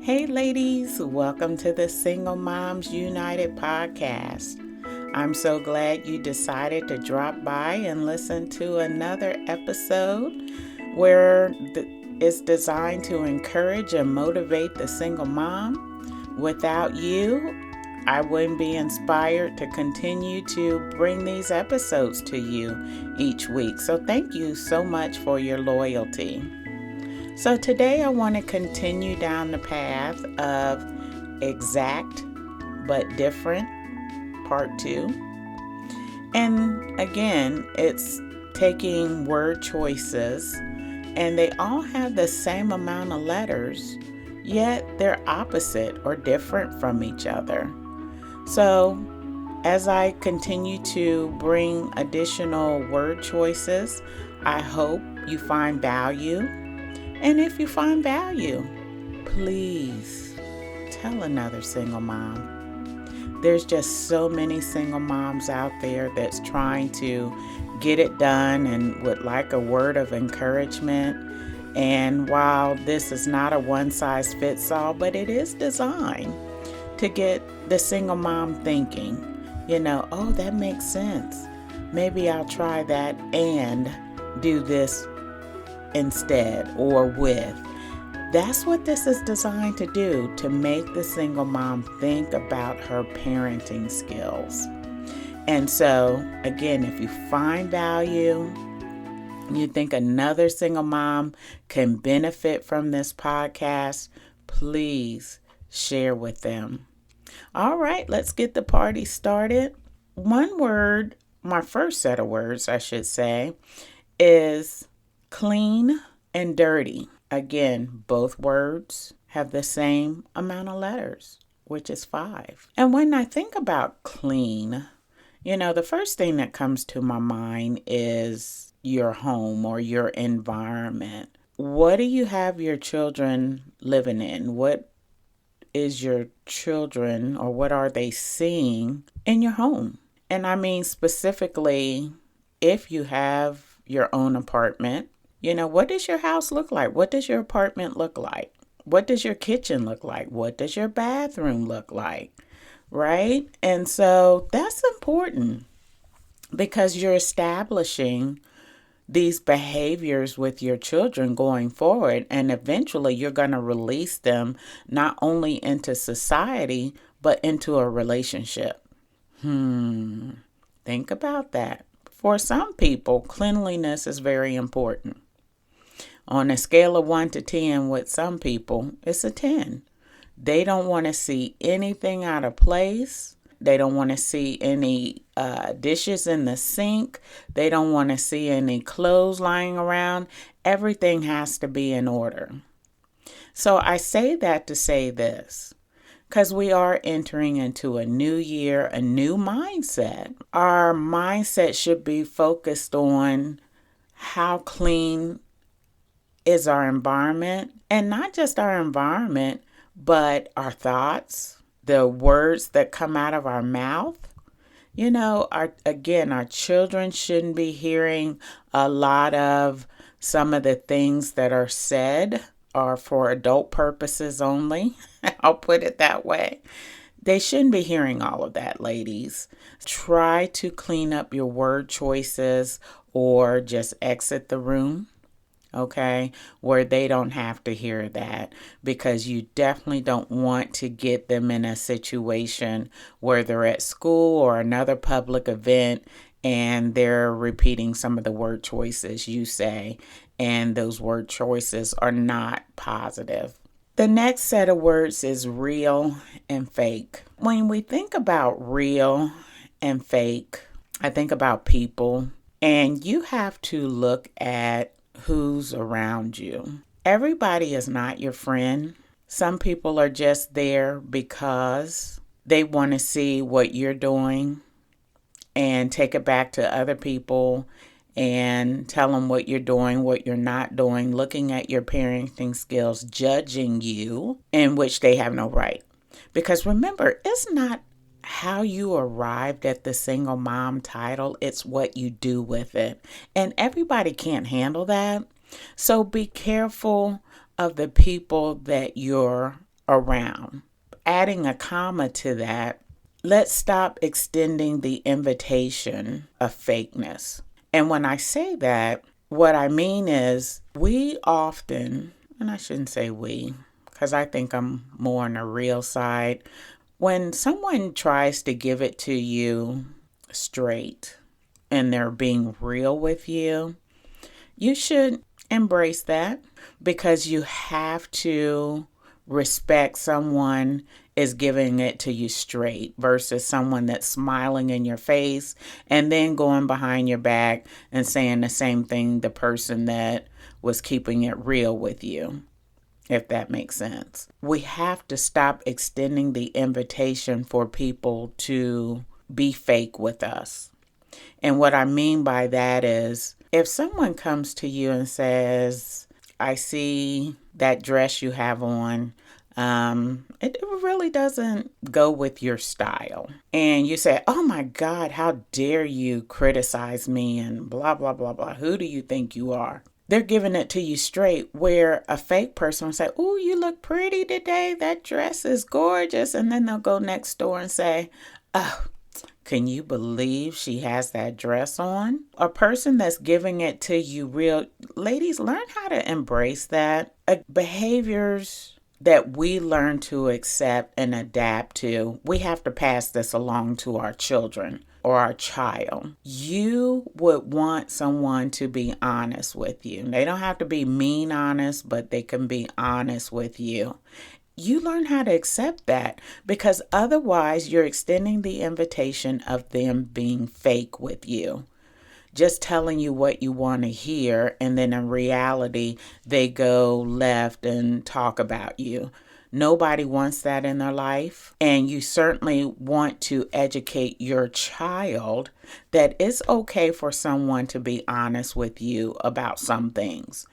Hey ladies, welcome to the Single Moms United podcast. I'm so glad you decided to drop by and listen to another episode where it's designed to encourage and motivate the single mom. Without you, I wouldn't be inspired to continue to bring these episodes to you each week. So thank you so much for your loyalty. So today I want to continue down the path of Exact but Different, Part 2. And again, it's taking word choices, and they all have the same amount of letters, yet they're opposite or different from each other. So as I continue to bring additional word choices, I hope you find value. And if you find value, please tell another single mom. There's just so many single moms out there that's trying to get it done and would like a word of encouragement. And while this is not a one-size-fits-all, but it is designed to get the single mom thinking, oh, that makes sense. Maybe I'll try that and do this instead or with. That's what this is designed to do, to make the single mom think about her parenting skills. And so, again, if you find value, you think another single mom can benefit from this podcast, please share with them. All right, let's get the party started. One word, my first set of words, I should say, is clean and dirty. Again, both words have the same amount of letters, which is 5. And when I think about clean, the first thing that comes to my mind is your home or your environment. What do you have your children living in? What is your children, or what are they seeing in your home? And I mean specifically, if you have your own apartment, what does your house look like? What does your apartment look like? What does your kitchen look like? What does your bathroom look like? Right? And so that's important because you're establishing these behaviors with your children going forward, and eventually you're going to release them not only into society, but into a relationship. Think about that. For some people, cleanliness is very important. On a scale of 1 to 10, with some people, it's a 10. They don't want to see anything out of place. They don't want to see any dishes in the sink. They don't want to see any clothes lying around. Everything has to be in order. So I say that to say this, because we are entering into a new year, a new mindset. Our mindset should be focused on how clean is our environment, and not just our environment, but our thoughts, the words that come out of our mouth. Our children shouldn't be hearing a lot of some of the things that are said are for adult purposes only. I'll put it that way. They shouldn't be hearing all of that, ladies. Try to clean up your word choices or just exit the room, okay, where they don't have to hear that, because you definitely don't want to get them in a situation where they're at school or another public event and they're repeating some of the word choices you say, and those word choices are not positive. The next set of words is real and fake. When we think about real and fake, I think about people, and you have to look at who's around you. Everybody is not your friend. Some people are just there because they want to see what you're doing and take it back to other people and tell them what you're doing, what you're not doing, looking at your parenting skills, judging you, in which they have no right. Because remember, it's not how you arrived at the single mom title, it's what you do with it. And everybody can't handle that. So be careful of the people that you're around. Adding a comma to that, let's stop extending the invitation of fakeness. And when I say that, what I mean is we often, and I shouldn't say we, because I think I'm more on the real side, when someone tries to give it to you straight and they're being real with you, you should embrace that, because you have to respect someone is giving it to you straight versus someone that's smiling in your face and then going behind your back and saying the same thing the person that was keeping it real with you, if that makes sense. We have to stop extending the invitation for people to be fake with us. And what I mean by that is, if someone comes to you and says, I see that dress you have on, it really doesn't go with your style. And you say, oh my God, how dare you criticize me and blah, blah, blah, blah. Who do you think you are? They're giving it to you straight, where a fake person will say, oh, you look pretty today. That dress is gorgeous. And then they'll go next door and say, oh, can you believe she has that dress on? A person that's giving it to you real, ladies, learn how to embrace that. Behaviors that we learn to accept and adapt to, we have to pass this along to our children or our child. You would want someone to be honest with you. They don't have to be mean honest, but they can be honest with you. You learn how to accept that, because otherwise you're extending the invitation of them being fake with you, just telling you what you want to hear, and then in reality they go left and talk about you. Nobody wants that in their life, and you certainly want to educate your child that it's okay for someone to be honest with you about some things.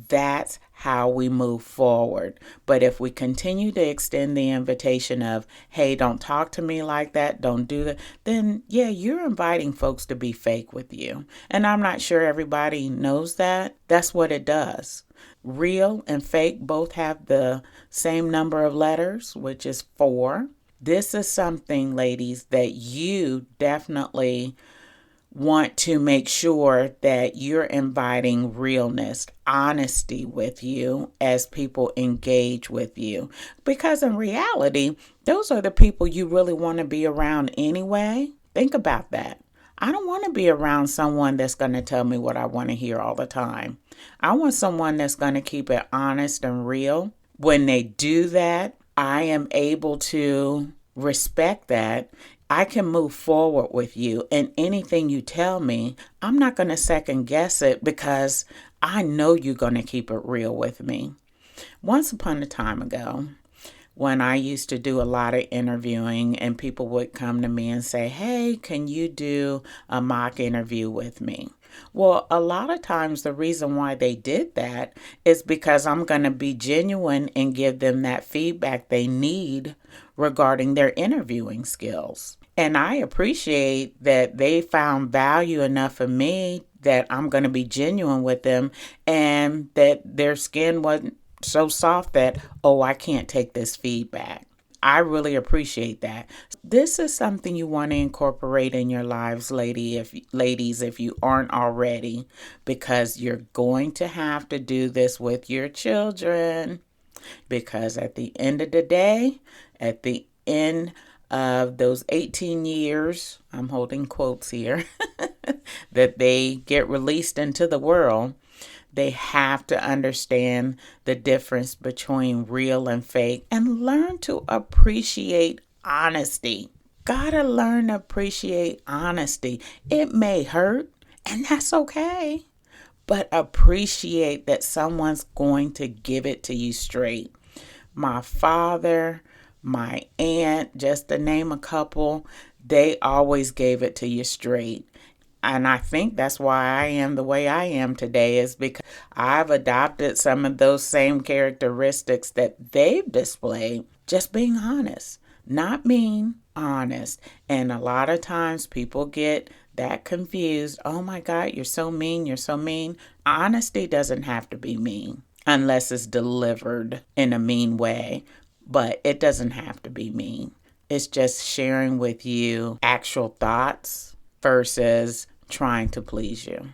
That's how we move forward. But if we continue to extend the invitation of, hey, don't talk to me like that, don't do that, then yeah, you're inviting folks to be fake with you. And I'm not sure everybody knows that. That's what it does. Real and fake both have the same number of letters, which is 4. This is something, ladies, that you definitely want to make sure that you're inviting realness, honesty with you as people engage with you. Because in reality, those are the people you really want to be around anyway. Think about that. I don't want to be around someone that's going to tell me what I want to hear all the time. I want someone that's going to keep it honest and real. When they do that, I am able to respect that. I can move forward with you, and anything you tell me, I'm not going to second guess it, because I know you're going to keep it real with me. Once upon a time ago, when I used to do a lot of interviewing, and people would come to me and say, hey, can you do a mock interview with me? Well, a lot of times the reason why they did that is because I'm going to be genuine and give them that feedback they need regarding their interviewing skills. And I appreciate that they found value enough in me that I'm going to be genuine with them, and that their skin wasn't so soft that, oh, I can't take this feedback. I really appreciate that. This is something you want to incorporate in your lives, ladies, if you aren't already, because you're going to have to do this with your children. Because at the end of the day, at the end of those 18 years, I'm holding quotes here, that they get released into the world, they have to understand the difference between real and fake and learn to appreciate honesty. Gotta learn to appreciate honesty. It may hurt, and that's okay, but appreciate that someone's going to give it to you straight. My father, my aunt, just to name a couple, they always gave it to you straight. And I think that's why I am the way I am today, is because I've adopted some of those same characteristics that they've displayed, just being honest, not mean, honest. And a lot of times people get that confused. Oh my God, you're so mean, you're so mean. Honesty doesn't have to be mean unless it's delivered in a mean way. but it doesn't have to be mean. It's just sharing with you actual thoughts versus trying to please you.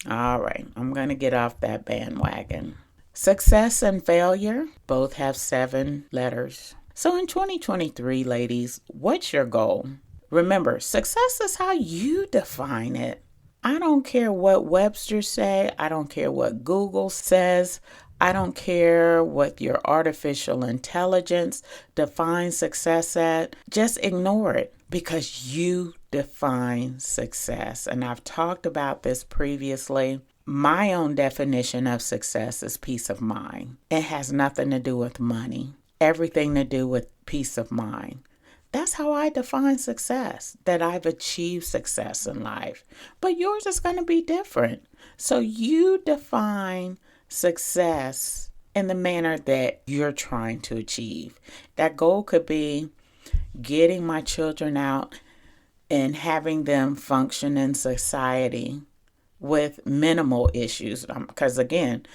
All right, I'm going to get off that bandwagon. Success and failure both have 7 letters. So in 2023, ladies, what's your goal? Remember, success is how you define it. I don't care what Webster say. I don't care what Google says. I don't care what your artificial intelligence defines success at. Just ignore it because you define success. And I've talked about this previously. My own definition of success is peace of mind. It has nothing to do with money, everything to do with peace of mind. That's how I define success, that I've achieved success in life. But yours is going to be different. So you define success in the manner that you're trying to achieve. That goal could be getting my children out and having them function in society with minimal issues. Because again,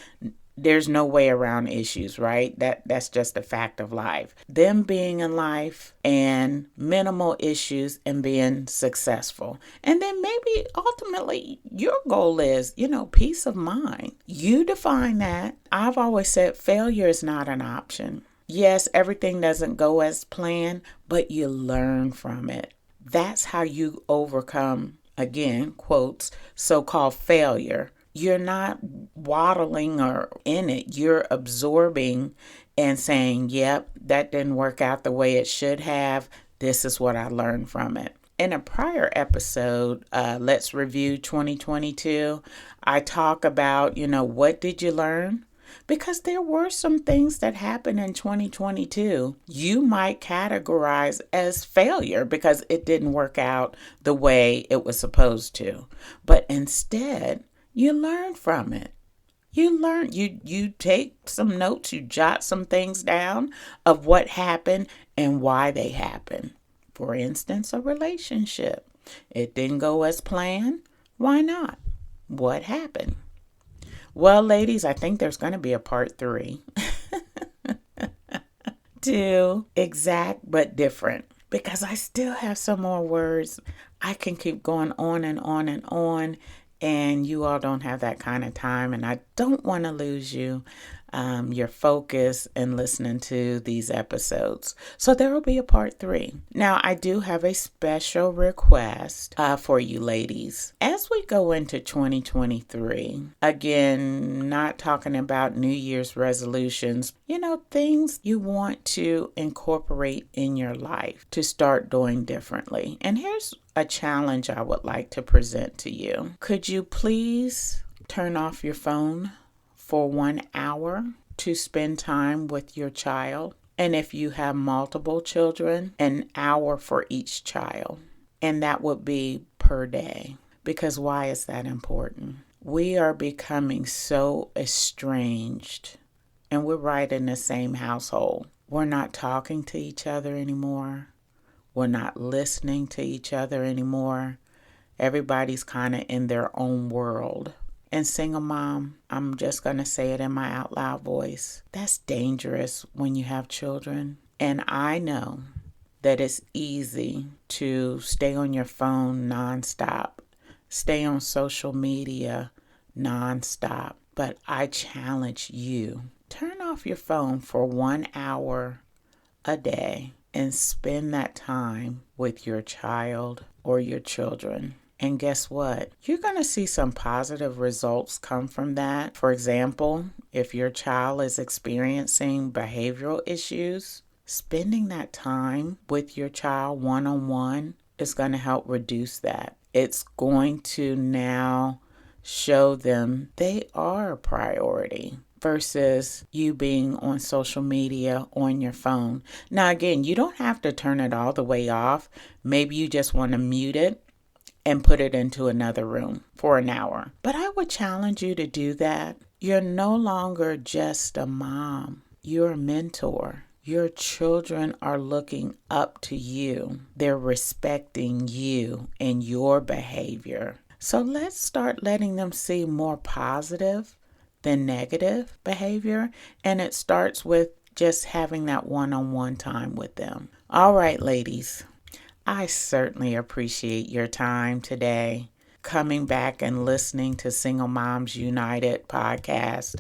there's no way around issues, right? That's just a fact of life. Them being in life and minimal issues and being successful. And then maybe ultimately your goal is, peace of mind. You define that. I've always said failure is not an option. Yes, everything doesn't go as planned, but you learn from it. That's how you overcome, again, quotes, so-called failure. You're not waddling or in it. You're absorbing and saying, yep, that didn't work out the way it should have. This is what I learned from it. In a prior episode, Let's Review 2022, I talk about, what did you learn? Because there were some things that happened in 2022 you might categorize as failure because it didn't work out the way it was supposed to. But instead, you learn from it. You take some notes, you jot some things down of what happened and why they happened. For instance, a relationship. It didn't go as planned. Why not? What happened? Well, ladies, I think there's going to be a part 3. 2, exact but different. Because I still have some more words. I can keep going on and on and on. And you all don't have that kind of time. And I don't want to lose you, your focus in listening to these episodes. So there will be a part 3. Now, I do have a special request for you ladies. As we go into 2023, again, not talking about New Year's resolutions, things you want to incorporate in your life to start doing differently. And here's a challenge I would like to present to you. Could you please turn off your phone for 1 hour to spend time with your child? And if you have multiple children, an hour for each child. And that would be per day. Because why is that important? We are becoming so estranged, and we're right in the same household. We're not talking to each other anymore. We're not listening to each other anymore. Everybody's kind of in their own world. And single mom, I'm just going to say it in my out loud voice. That's dangerous when you have children. And I know that it's easy to stay on your phone nonstop, stay on social media nonstop. But I challenge you, turn off your phone for 1 hour a day and spend that time with your child or your children. And guess what? You're going to see some positive results come from that. For example, if your child is experiencing behavioral issues, spending that time with your child one-on-one is going to help reduce that. It's going to now show them they are a priority versus you being on social media on your phone. Now, again, you don't have to turn it all the way off. Maybe you just want to mute it and put it into another room for an hour. But I would challenge you to do that. You're no longer just a mom. You're a mentor. Your children are looking up to you. They're respecting you and your behavior. So let's start letting them see more positive than negative behavior. And it starts with just having that one-on-one time with them. All right, ladies, I certainly appreciate your time today, coming back and listening to Single Moms United podcast.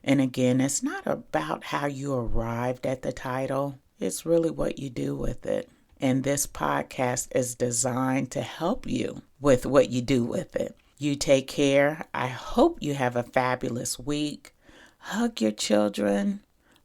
And again, it's not about how you arrived at the title. It's really what you do with it. And this podcast is designed to help you with what you do with it. You take care. I hope you have a fabulous week. Hug your children.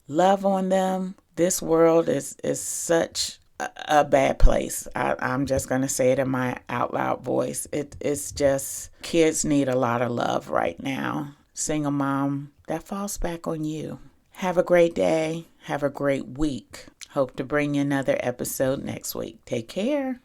Love on them. This world is such a bad place. I'm just going to say it in my out loud voice. It's just, kids need a lot of love right now. Single mom, that falls back on you. Have a great day. Have a great week. Hope to bring you another episode next week. Take care.